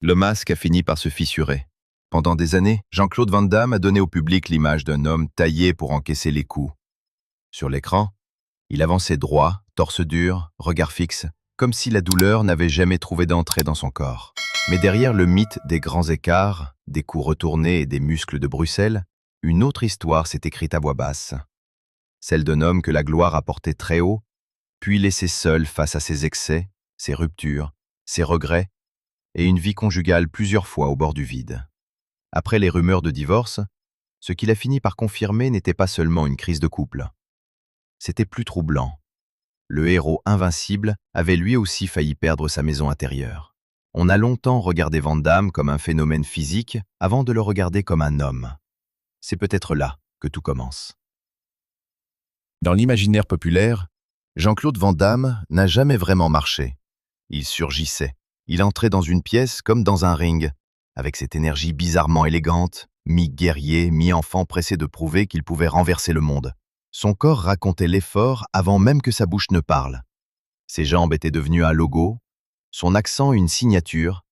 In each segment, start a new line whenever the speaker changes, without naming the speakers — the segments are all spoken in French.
Le masque a fini par se fissurer. Pendant des années, Jean-Claude Van Damme a donné au public l'image d'un homme taillé pour encaisser les coups. Sur l'écran, il avançait droit, torse dur, regard fixe, comme si la douleur n'avait jamais trouvé d'entrée dans son corps. Mais derrière le mythe des grands écarts, des coups retournés et des muscles de Bruxelles, une autre histoire s'est écrite à voix basse. Celle d'un homme que la gloire a porté très haut, puis laissé seul face à ses excès, ses ruptures, ses regrets, et une vie conjugale plusieurs fois au bord du vide. Après les rumeurs de divorce, ce qu'il a fini par confirmer n'était pas seulement une crise de couple. C'était plus troublant. Le héros invincible avait lui aussi failli perdre sa maison intérieure. On a longtemps regardé Van Damme comme un phénomène physique avant de le regarder comme un homme. C'est peut-être là que tout commence. Dans l'imaginaire populaire, Jean-Claude Van Damme n'a jamais vraiment marché. Il surgissait. Il entrait dans une pièce comme dans un ring, avec cette énergie bizarrement élégante, mi-guerrier, mi-enfant pressé de prouver qu'il pouvait renverser le monde. Son corps racontait l'effort avant même que sa bouche ne parle. Ses jambes étaient devenues un logo, son accent une signature,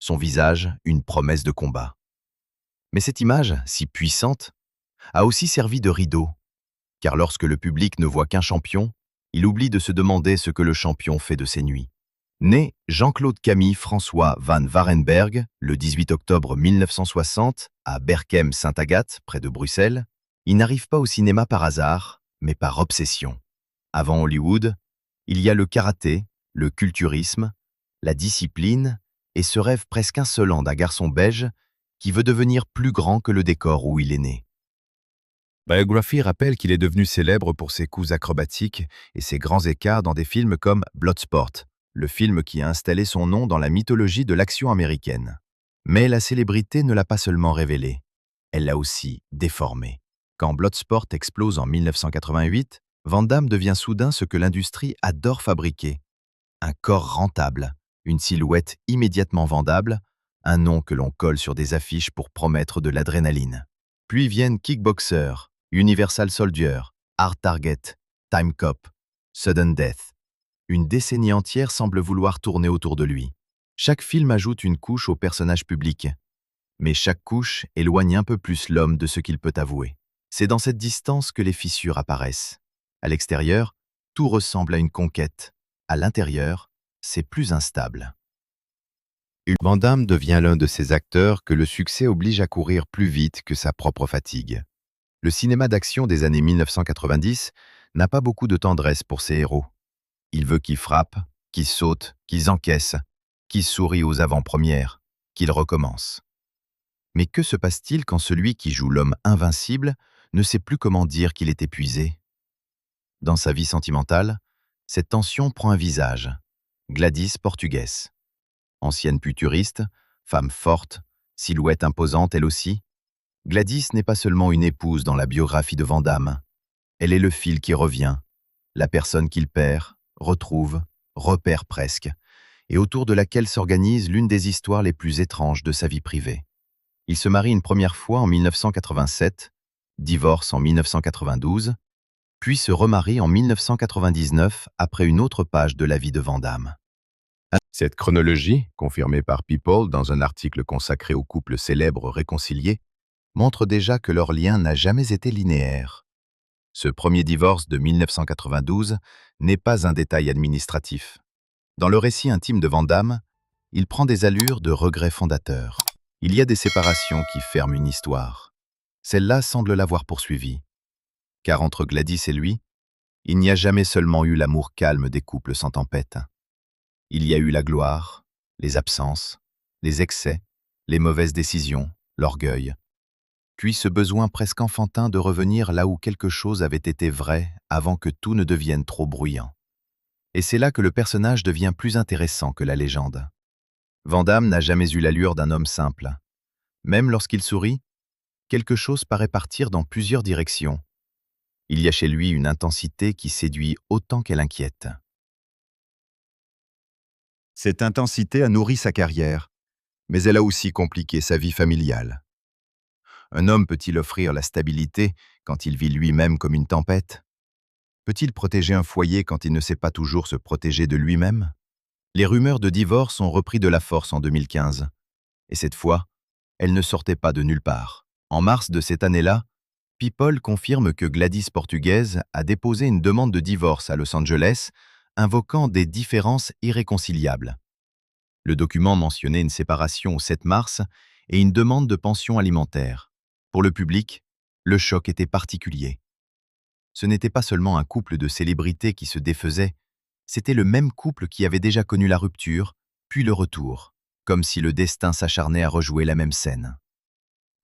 son visage une promesse de combat. Mais cette image, si puissante, a aussi servi de rideau, car lorsque le public ne voit qu'un champion, il oublie de se demander ce que le champion fait de ses nuits. Né Jean-Claude Camille François van Warenberg le 18 octobre 1960 à Berchem-Saint-Agathe, près de Bruxelles, il n'arrive pas au cinéma par hasard, mais par obsession. Avant Hollywood, il y a le karaté, le culturisme, la discipline et ce rêve presque insolent d'un garçon belge qui veut devenir plus grand que le décor où il est né. Biography rappelle qu'il est devenu célèbre pour ses coups acrobatiques et ses grands écarts dans des films comme Bloodsport, le film qui a installé son nom dans la mythologie de l'action américaine. Mais la célébrité ne l'a pas seulement révélé, elle l'a aussi déformé. Quand Bloodsport explose en 1988, Van Damme devient soudain ce que l'industrie adore fabriquer. Un corps rentable, une silhouette immédiatement vendable, un nom que l'on colle sur des affiches pour promettre de l'adrénaline. Puis viennent Kickboxer, Universal Soldier, Hard Target, Time Cop, Sudden Death. Une décennie entière semble vouloir tourner autour de lui. Chaque film ajoute une couche au personnage public, mais chaque couche éloigne un peu plus l'homme de ce qu'il peut avouer. C'est dans cette distance que les fissures apparaissent. À l'extérieur, tout ressemble à une conquête. À l'intérieur, c'est plus instable. Van Damme devient l'un de ces acteurs que le succès oblige à courir plus vite que sa propre fatigue. Le cinéma d'action des années 1990 n'a pas beaucoup de tendresse pour ses héros. Il veut qu'ils frappent, qu'ils sautent, qu'ils encaissent, qu'ils sourient aux avant-premières, qu'ils recommencent. Mais que se passe-t-il quand celui qui joue l'homme invincible ne sait plus comment dire qu'il est épuisé? Dans sa vie sentimentale, cette tension prend un visage. Gladys Portuguès. Ancienne futuriste, femme forte, silhouette imposante elle aussi, Gladys n'est pas seulement une épouse dans la biographie de Van Damme. Elle est le fil qui revient, la personne qu'il perd, retrouve, repère presque, et autour de laquelle s'organise l'une des histoires les plus étranges de sa vie privée. Il se marie une première fois en 1987, divorce en 1992, puis se remarie en 1999 après une autre page de la vie de Van Damme. Cette chronologie, confirmée par People dans un article consacré aux couples célèbres réconciliés, montre déjà que leur lien n'a jamais été linéaire. Ce premier divorce de 1992 n'est pas un détail administratif. Dans le récit intime de Van Damme, il prend des allures de regret fondateur. Il y a des séparations qui ferment une histoire. Celle-là semble l'avoir poursuivi. Car entre Gladys et lui, il n'y a jamais seulement eu l'amour calme des couples sans tempête. Il y a eu la gloire, les absences, les excès, les mauvaises décisions, l'orgueil, puis ce besoin presque enfantin de revenir là où quelque chose avait été vrai avant que tout ne devienne trop bruyant. Et c'est là que le personnage devient plus intéressant que la légende. Van Damme n'a jamais eu l'allure d'un homme simple. Même lorsqu'il sourit, quelque chose paraît partir dans plusieurs directions. Il y a chez lui une intensité qui séduit autant qu'elle inquiète. Cette intensité a nourri sa carrière, mais elle a aussi compliqué sa vie familiale. Un homme peut-il offrir la stabilité quand il vit lui-même comme une tempête? Peut-il protéger un foyer quand il ne sait pas toujours se protéger de lui-même? Les rumeurs de divorce ont repris de la force en 2015, Et cette fois, elle ne sortait pas de nulle part. En mars de cette année-là, People confirme que Gladys Portuguese a déposé une demande de divorce à Los Angeles, invoquant des différences irréconciliables. Le document mentionnait une séparation au 7 mars et une demande de pension alimentaire. Pour le public, le choc était particulier. Ce n'était pas seulement un couple de célébrités qui se défaisait, c'était le même couple qui avait déjà connu la rupture, puis le retour, comme si le destin s'acharnait à rejouer la même scène.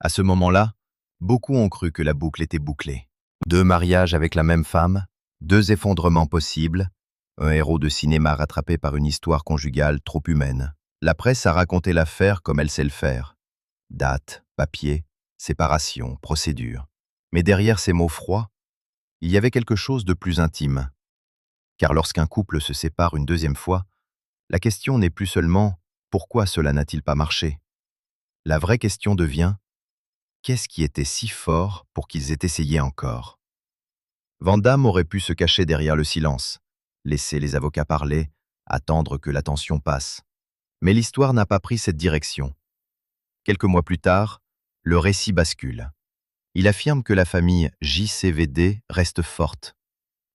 À ce moment-là, beaucoup ont cru que la boucle était bouclée. 2 mariages avec la même femme, 2 effondrements possibles, un héros de cinéma rattrapé par une histoire conjugale trop humaine. La presse a raconté l'affaire comme elle sait le faire. Date, papier, séparation, procédure. Mais derrière ces mots froids, il y avait quelque chose de plus intime. Car lorsqu'un couple se sépare une deuxième fois, la question n'est plus seulement « pourquoi cela n'a-t-il pas marché ?» La vraie question devient « qu'est-ce qui était si fort pour qu'ils aient essayé encore ?» Van Damme aurait pu se cacher derrière le silence, laisser les avocats parler, attendre que la tension passe. Mais l'histoire n'a pas pris cette direction. Quelques mois plus tard, le récit bascule. Il affirme que la famille JCVD reste forte,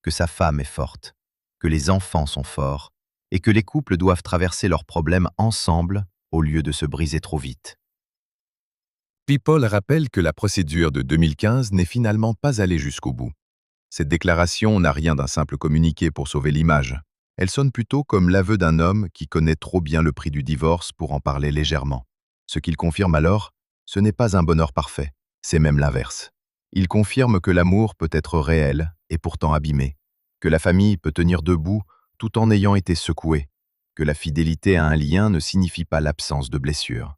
que sa femme est forte, que les enfants sont forts et que les couples doivent traverser leurs problèmes ensemble au lieu de se briser trop vite.
People rappelle que la procédure de 2015 n'est finalement pas allée jusqu'au bout. Cette déclaration n'a rien d'un simple communiqué pour sauver l'image. Elle sonne plutôt comme l'aveu d'un homme qui connaît trop bien le prix du divorce pour en parler légèrement. Ce qu'il confirme alors, ce n'est pas un bonheur parfait, c'est même l'inverse. Il confirme que l'amour peut être réel et pourtant abîmé, que la famille peut tenir debout tout en ayant été secouée, que la fidélité à un lien ne signifie pas l'absence de blessures.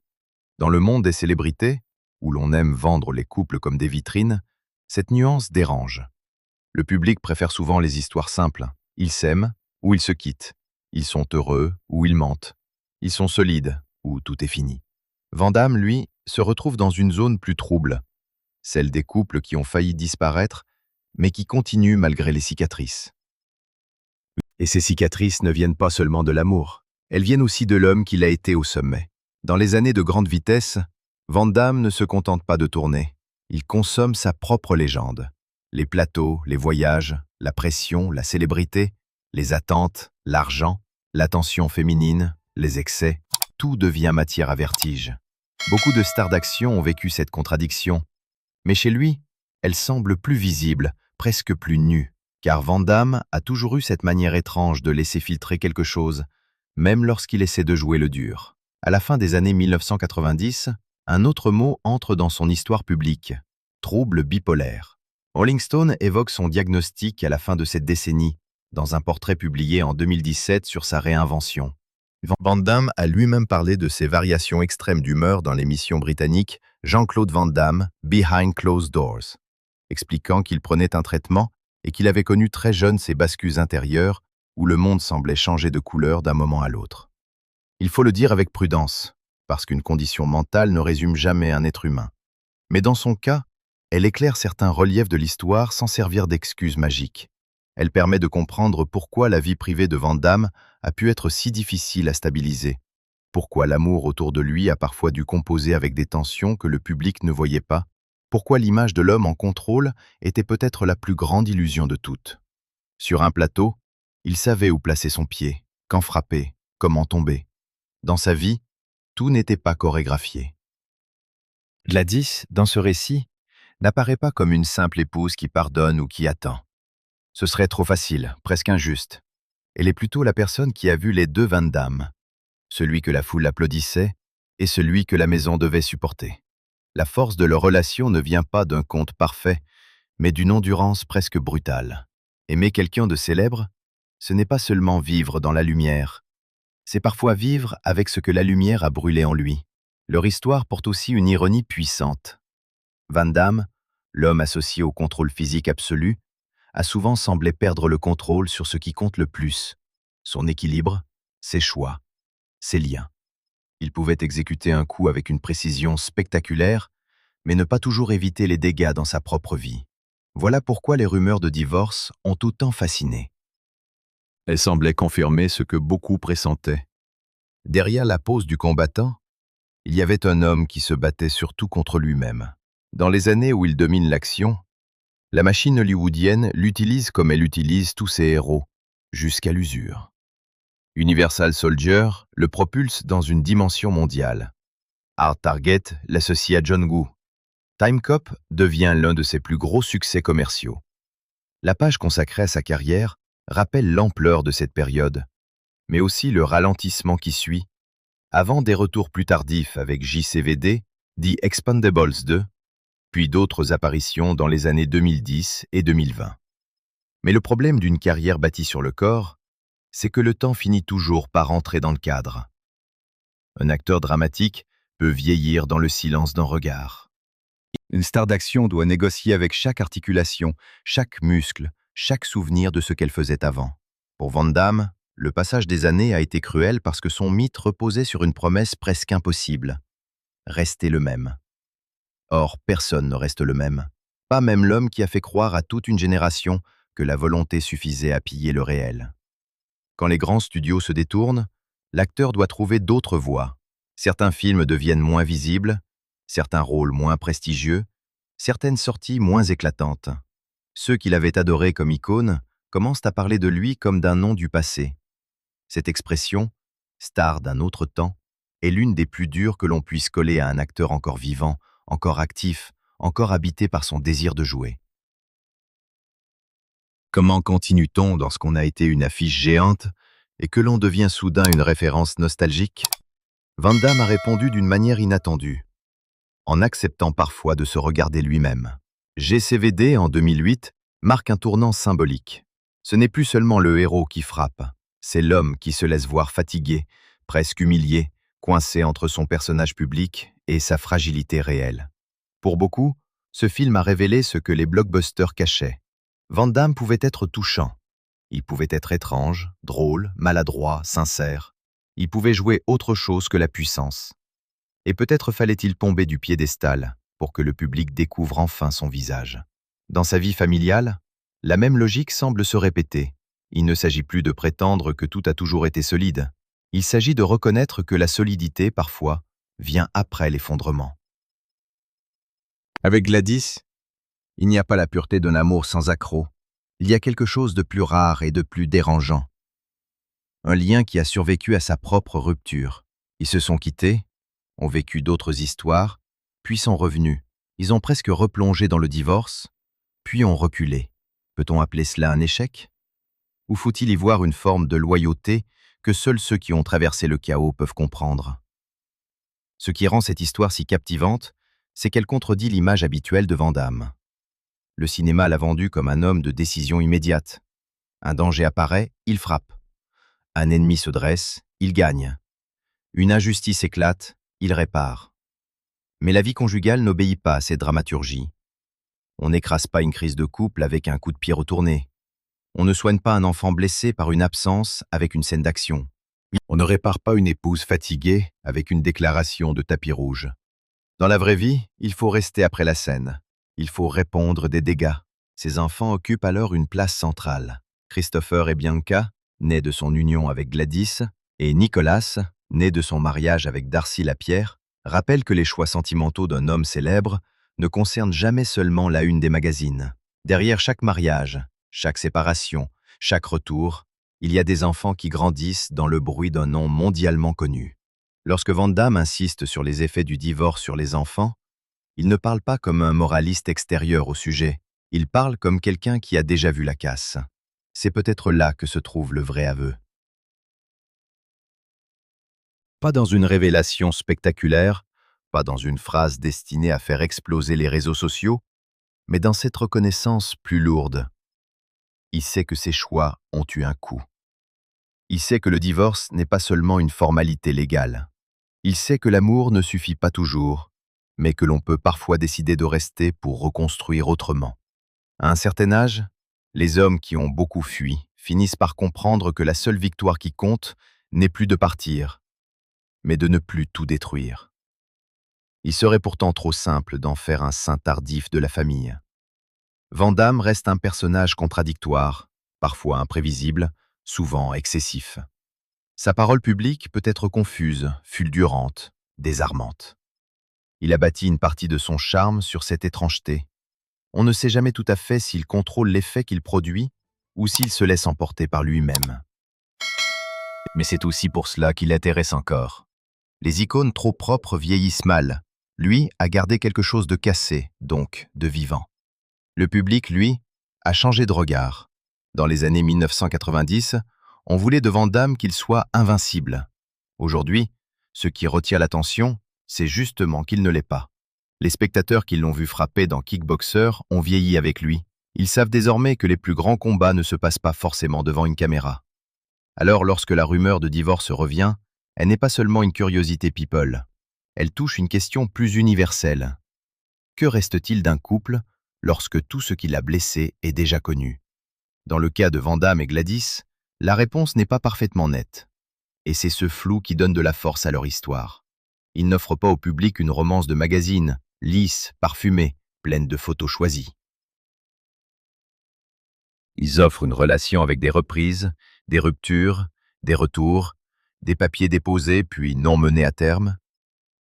Dans le monde des célébrités, où l'on aime vendre les couples comme des vitrines, cette nuance dérange. Le public préfère souvent les histoires simples. Ils s'aiment ou ils se quittent. Ils sont heureux ou ils mentent. Ils sont solides ou tout est fini. Van Damme, lui, se retrouve dans une zone plus trouble, celle des couples qui ont failli disparaître, mais qui continuent malgré les cicatrices. Et ces cicatrices ne viennent pas seulement de l'amour, elles viennent aussi de l'homme qu'il a été au sommet. Dans les années de grande vitesse, Van Damme ne se contente pas de tourner, il consomme sa propre légende. Les plateaux, les voyages, la pression, la célébrité, les attentes, l'argent, l'attention féminine, les excès, tout devient matière à vertige. Beaucoup de stars d'action ont vécu cette contradiction, mais chez lui, elle semble plus visible, presque plus nue, car Van Damme a toujours eu cette manière étrange de laisser filtrer quelque chose, même lorsqu'il essaie de jouer le dur. À la fin des années 1990, un autre mot entre dans son histoire publique, trouble bipolaire. Rolling Stone évoque son diagnostic à la fin de cette décennie, dans un portrait publié en 2017 sur sa réinvention. Van Damme a lui-même parlé de ses variations extrêmes d'humeur dans l'émission britannique Jean-Claude Van Damme, Behind Closed Doors, expliquant qu'il prenait un traitement et qu'il avait connu très jeune ces bascules intérieures où le monde semblait changer de couleur d'un moment à l'autre. Il faut le dire avec prudence, parce qu'une condition mentale ne résume jamais un être humain. Mais dans son cas, elle éclaire certains reliefs de l'histoire sans servir d'excuse magique. Elle permet de comprendre pourquoi la vie privée de Van Damme a pu être si difficile à stabiliser, pourquoi l'amour autour de lui a parfois dû composer avec des tensions que le public ne voyait pas, pourquoi l'image de l'homme en contrôle était peut-être la plus grande illusion de toutes. Sur un plateau, il savait où placer son pied, quand frapper, comment tomber. Dans sa vie, tout n'était pas chorégraphié. Gladys, dans ce récit, n'apparaît pas comme une simple épouse qui pardonne ou qui attend. Ce serait trop facile, presque injuste. Elle est plutôt la personne qui a vu les deux Van Damme, celui que la foule applaudissait et celui que la maison devait supporter. La force de leur relation ne vient pas d'un conte parfait, mais d'une endurance presque brutale. Aimer quelqu'un de célèbre, ce n'est pas seulement vivre dans la lumière, c'est parfois vivre avec ce que la lumière a brûlé en lui. Leur histoire porte aussi une ironie puissante. Van Damme, l'homme associé au contrôle physique absolu, a souvent semblé perdre le contrôle sur ce qui compte le plus, son équilibre, ses choix, ses liens. Il pouvait exécuter un coup avec une précision spectaculaire, mais ne pas toujours éviter les dégâts dans sa propre vie. Voilà pourquoi les rumeurs de divorce ont autant fasciné. Elles semblaient confirmer ce que beaucoup pressentaient. Derrière la pose du combattant,
Il y avait un homme qui se battait surtout contre lui-même. Dans les années où il domine l'action, la machine hollywoodienne l'utilise comme elle utilise tous ses héros, jusqu'à l'usure. Universal Soldier le propulse dans une dimension mondiale. Hard Target l'associe à John Woo. Time Cop devient l'un de ses plus gros succès commerciaux. La page consacrée à sa carrière rappelle l'ampleur de cette période, mais aussi le ralentissement qui suit, avant des retours plus tardifs avec JCVD, The Expendables 2, puis d'autres apparitions dans les années 2010 et 2020. Mais le problème d'une carrière bâtie sur le corps, c'est que le temps finit toujours par entrer dans le cadre. Un acteur dramatique peut vieillir dans le silence d'un regard. Une star d'action doit négocier avec chaque articulation, chaque muscle, chaque souvenir de ce qu'elle faisait avant. Pour Van Damme, le passage des années a été cruel parce que son mythe reposait sur une promesse presque impossible. Rester le même. Or, personne ne reste le même. Pas même l'homme qui a fait croire à toute une génération que la volonté suffisait à piller le réel. Quand les grands studios se détournent, l'acteur doit trouver d'autres voies. Certains films deviennent moins visibles, certains rôles moins prestigieux, certaines sorties moins éclatantes. Ceux qu'il avait adorés comme icône commencent à parler de lui comme d'un nom du passé. Cette expression, star d'un autre temps, est l'une des plus dures que l'on puisse coller à un acteur encore vivant, encore actif, encore habité par son désir de jouer. Comment continue-t-on lorsqu'on a été une affiche géante et que l'on devient soudain une référence nostalgique? Van Damme a répondu d'une manière inattendue, en acceptant parfois de se regarder lui-même. JCVD en 2008 marque un tournant symbolique. Ce n'est plus seulement le héros qui frappe, c'est l'homme qui se laisse voir fatigué, presque humilié, coincé entre son personnage public et sa fragilité réelle. Pour beaucoup, ce film a révélé ce que les blockbusters cachaient. Van Damme pouvait être touchant. Il pouvait être étrange, drôle, maladroit, sincère. Il pouvait jouer autre chose que la puissance. Et peut-être fallait-il tomber du piédestal pour que le public découvre enfin son visage. Dans sa vie familiale, la même logique semble se répéter. Il ne s'agit plus de prétendre que tout a toujours été solide. Il s'agit de reconnaître que la solidité, parfois, vient après l'effondrement. Avec Gladys, il n'y a pas la pureté d'un amour sans accroc. Il y a quelque chose de plus rare et de plus dérangeant. Un lien qui a survécu à sa propre rupture. Ils se sont quittés, ont vécu d'autres histoires, puis sont revenus. Ils ont presque replongé dans le divorce, puis ont reculé. Peut-on appeler cela un échec? Ou faut-il y voir une forme de loyauté que seuls ceux qui ont traversé le chaos peuvent comprendre? Ce qui rend cette histoire si captivante, c'est qu'elle contredit l'image habituelle de Van Damme. Le cinéma l'a vendu comme un homme de décision immédiate. Un danger apparaît, il frappe. Un ennemi se dresse, il gagne. Une injustice éclate, il répare. Mais la vie conjugale n'obéit pas à cette dramaturgie. On n'écrase pas une crise de couple avec un coup de pied retourné. On ne soigne pas un enfant blessé par une absence avec une scène d'action. On ne répare pas une épouse fatiguée avec une déclaration de tapis rouge. Dans la vraie vie, il faut rester après la scène. Il faut répondre des dégâts. Ces enfants occupent alors une place centrale. Christopher et Bianca, nés de son union avec Gladys, et Nicolas, né de son mariage avec Darcy Lapierre, rappellent que les choix sentimentaux d'un homme célèbre ne concernent jamais seulement la une des magazines. Derrière chaque mariage, chaque séparation, chaque retour, il y a des enfants qui grandissent dans le bruit d'un nom mondialement connu. Lorsque Van Damme insiste sur les effets du divorce sur les enfants, il ne parle pas comme un moraliste extérieur au sujet, il parle comme quelqu'un qui a déjà vu la casse. C'est peut-être là que se trouve le vrai aveu. Pas dans une révélation spectaculaire, pas dans une phrase destinée à faire exploser les réseaux sociaux, mais dans cette reconnaissance plus lourde. Il sait que ses choix ont eu un coût. Il sait que le divorce n'est pas seulement une formalité légale. Il sait que l'amour ne suffit pas toujours, mais que l'on peut parfois décider de rester pour reconstruire autrement. À un certain âge, les hommes qui ont beaucoup fui finissent par comprendre que la seule victoire qui compte n'est plus de partir, mais de ne plus tout détruire. Il serait pourtant trop simple d'en faire un saint tardif de la famille. Van Damme reste un personnage contradictoire, parfois imprévisible, souvent excessif. Sa parole publique peut être confuse, fulgurante, désarmante. Il a bâti une partie de son charme sur cette étrangeté. On ne sait jamais tout à fait s'il contrôle l'effet qu'il produit ou s'il se laisse emporter par lui-même. Mais c'est aussi pour cela qu'il intéresse encore. Les icônes trop propres vieillissent mal. Lui a gardé quelque chose de cassé, donc de vivant. Le public, lui, a changé de regard. Dans les années 1990, on voulait de Van Damme qu'il soit invincible. Aujourd'hui, ce qui retient l'attention, c'est justement qu'il ne l'est pas. Les spectateurs qui l'ont vu frapper dans Kickboxer ont vieilli avec lui. Ils savent désormais que les plus grands combats ne se passent pas forcément devant une caméra. Alors, lorsque la rumeur de divorce revient, elle n'est pas seulement une curiosité people. Elle touche une question plus universelle. Que reste-t-il d'un couple lorsque tout ce qui l'a blessé est déjà connu? Dans le cas de Van Damme et Gladys, la réponse n'est pas parfaitement nette. Et c'est ce flou qui donne de la force à leur histoire. Ils n'offrent pas au public une romance de magazine, lisse, parfumée, pleine de photos choisies. Ils offrent une relation avec des reprises, des ruptures, des retours, des papiers déposés puis non menés à terme.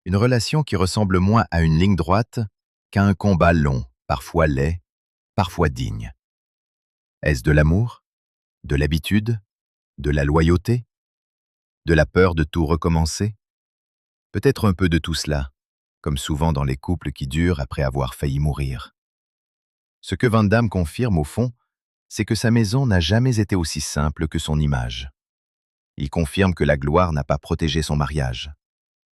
Une relation qui ressemble moins à une ligne droite qu'à un combat long, parfois laid, parfois digne. Est-ce de l'amour? De l'habitude? De la loyauté? De la peur de tout recommencer? Peut-être un peu de tout cela, comme souvent dans les couples qui durent après avoir failli mourir. Ce que Van Damme confirme au fond, c'est que sa maison n'a jamais été aussi simple que son image. Il confirme que la gloire n'a pas protégé son mariage.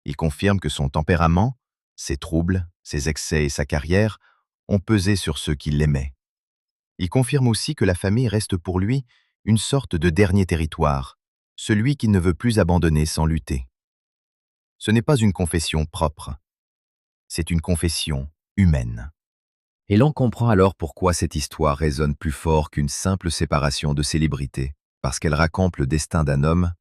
Il confirme que son tempérament, ses troubles, ses excès et sa carrière ont pesé sur ceux qui l'aimaient. Il confirme aussi que la famille reste pour lui une sorte de dernier territoire, celui qu'il ne veut plus abandonner sans lutter. Ce n'est pas une confession propre, c'est une confession humaine. Et l'on comprend alors pourquoi cette histoire résonne plus fort qu'une simple séparation de célébrités, parce qu'elle raconte le destin d'un homme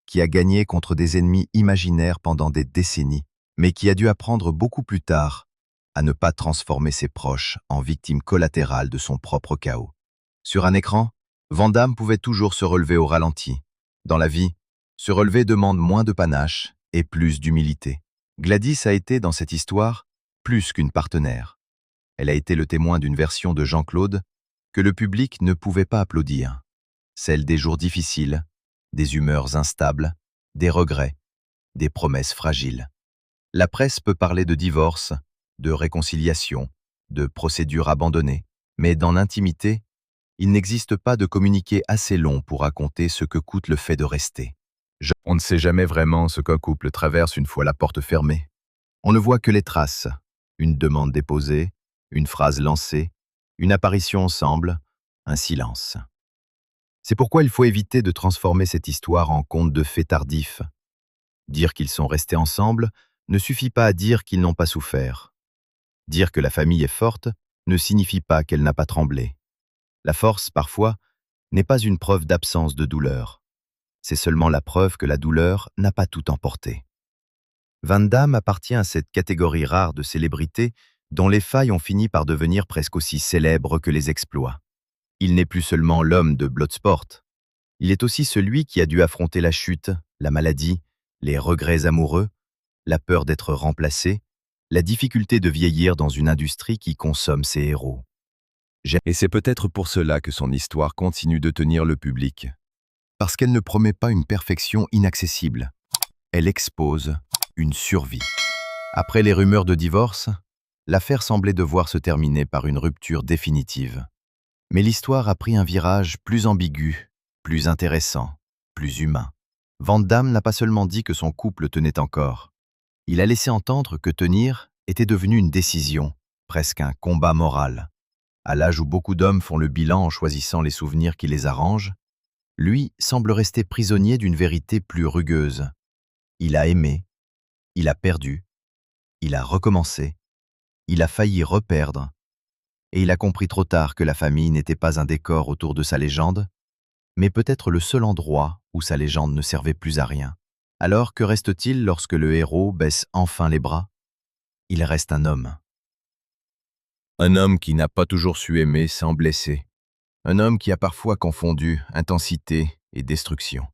qui a gagné contre des ennemis imaginaires pendant des décennies, mais qui a dû apprendre beaucoup plus tard à ne pas transformer ses proches en victimes collatérales de son propre chaos. Sur un écran, Van Damme pouvait toujours se relever au ralenti. Dans la vie, se relever demande moins de panache et plus d'humilité. Gladys a été, dans cette histoire, plus qu'une partenaire. Elle a été le témoin d'une version de Jean-Claude que le public ne pouvait pas applaudir. Celle des jours difficiles, des humeurs instables, des regrets, des promesses fragiles. La presse peut parler de divorce, de réconciliation, de procédures abandonnées, mais dans l'intimité, il n'existe pas de communiqué assez long pour raconter ce que coûte le fait de rester. On ne sait jamais vraiment ce qu'un couple traverse une fois la porte fermée. On ne voit que les traces, une demande déposée, une phrase lancée, une apparition ensemble, un silence. C'est pourquoi il faut éviter de transformer cette histoire en conte de faits tardifs. Dire qu'ils sont restés ensemble ne suffit pas à dire qu'ils n'ont pas souffert. Dire que la famille est forte ne signifie pas qu'elle n'a pas tremblé. La force, parfois, n'est pas une preuve d'absence de douleur. C'est seulement la preuve que la douleur n'a pas tout emporté. Van Damme appartient à cette catégorie rare de célébrités dont les failles ont fini par devenir presque aussi célèbres que les exploits. Il n'est plus seulement l'homme de Bloodsport. Il est aussi celui qui a dû affronter la chute, la maladie, les regrets amoureux, la peur d'être remplacé, la difficulté de vieillir dans une industrie qui consomme ses héros. Et c'est peut-être pour cela que son histoire continue de tenir le public. Parce qu'elle ne promet pas une perfection inaccessible. Elle expose une survie. Après les rumeurs de divorce, l'affaire semblait devoir se terminer par une rupture définitive. Mais l'histoire a pris un virage plus ambigu, plus intéressant, plus humain. Van Damme n'a pas seulement dit que son couple tenait encore. Il a laissé entendre que tenir était devenu une décision, presque un combat moral. À l'âge où beaucoup d'hommes font le bilan en choisissant les souvenirs qui les arrangent, lui semble rester prisonnier d'une vérité plus rugueuse. Il a aimé, il a perdu, il a recommencé, il a failli reperdre, et il a compris trop tard que la famille n'était pas un décor autour de sa légende, mais peut-être le seul endroit où sa légende ne servait plus à rien. Alors que reste-t-il lorsque le héros baisse enfin les bras? Il reste un homme. Un homme qui n'a pas toujours su aimer sans blesser. Un homme qui a parfois confondu intensité et destruction.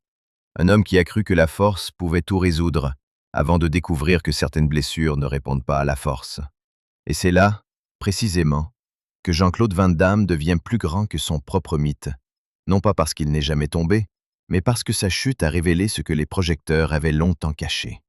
Un homme qui a cru que la force pouvait tout résoudre avant de découvrir que certaines blessures ne répondent pas à la force. Et c'est là, précisément, que Jean-Claude Van Damme devient plus grand que son propre mythe, non pas parce qu'il n'est jamais tombé, mais parce que sa chute a révélé ce que les projecteurs avaient longtemps caché.